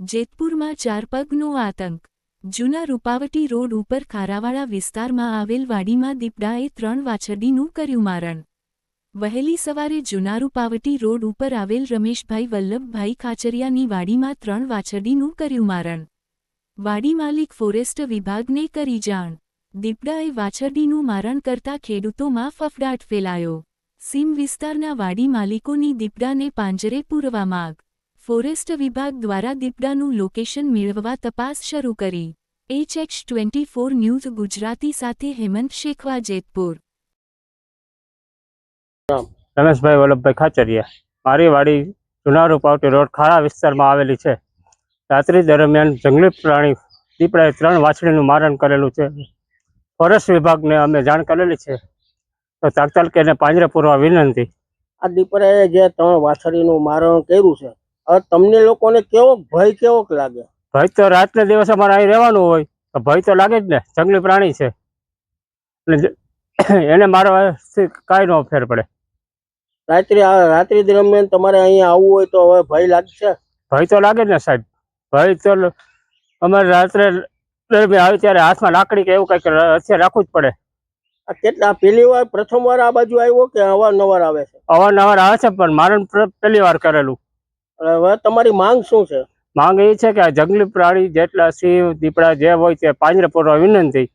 જેતપુરમાં ચાર પગનો આતંક। જૂના રૂપાવટી રોડ ઉપર ખારાવાડા વિસ્તારમાં આવેલ વાડીમાં દીપડાએ 3 વાછરડીનું કર્યું મારણ। વહેલી સવારે જૂના રૂપાવટી રોડ ઉપર આવેલ રમેશભાઈ વલ્લભભાઈ ખાચરિયાની વાડીમાં 3 વાછરડીનું કર્યું મારણ। વાડી માલિક ફોરેસ્ટ વિભાગને કરી જાણ। દીપડાએ વાછરડીનું મારણ કરતા ખેડૂતોમાં ફફડાટ ફેલાયો। સીમ વિસ્તારના વાડી માલિકોની દીપડાને પાંજરે પૂરવા માગ। ફોરેસ્ટ વિભાગ દ્વારા દીપડાનું લોકેશન મેળવવા તપાસ શરૂ કરી। HX24 ન્યૂઝ ગુજરાતી સાથે હેમંત શેખવા, જેતપુર। રમેશભાઈ વલ્લભભાઈ ખાચરિયા। મારી વાડી જૂના રૂપાવટી રોડ ખારા વિસ્તારમાં આવેલી છે। રાત્રિ દરમિયાન જંગલી પ્રાણી દીપડાએ 3 વાછડીનું મારણ કરેલું છે। ફોરેસ્ટ વિભાગને અમે જાણ કરેલી છે, તો તાત્કાલિક એને પાંજરે પૂરવા વિનંતી। આ દીપડાએ જે 3 વાછડીનું મારણ કર્યું છે, હવે તમને લોકોને કેવો ભય કેવોક લાગે? ભય તો રાતને દિવસે અમારે અહીં રહેવાનું હોય તો ભય તો લાગે જ ને। જંગલી પ્રાણી છે એટલે એને મારવાથી કાંઈ ન ફેર પડે। રાત્રિ દરમિયાન તમારે અહીંયા આવવું હોય તો હવે ભય લાગશે? ભય તો લાગે જ ને સાહેબ। ભય તો અમારે રાત્રે દરમિયાન આવે ત્યારે હાથમાં લાકડી કે એવું કંઈક હથિયાર રાખવું જ પડે। આ કેટલા પહેલી વાર પ્રથમ વાર આ બાજુ આવ્યો કે અવારનવાર આવે છે? અવારનવાર આવે છે, પણ મારણ પહેલી વાર કરેલું। હવે તમારી માંગ શું છે? માંગ એ છે કે આ જંગલી પ્રાણી જેટલા સિંહ દીપડા જે હોય તે પાંજરે પૂરવા વિનંતી।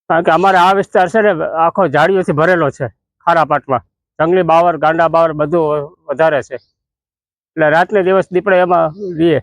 કારણ કે અમારે આ વિસ્તાર છે ને આખો ઝાડીઓથી ભરેલો છે। ખારા પાટમાં જંગલી બાવર, ગાંડા બાવર બધું વધારે છે, એટલે રાતને દિવસ દીપડા એમાં રહીએ।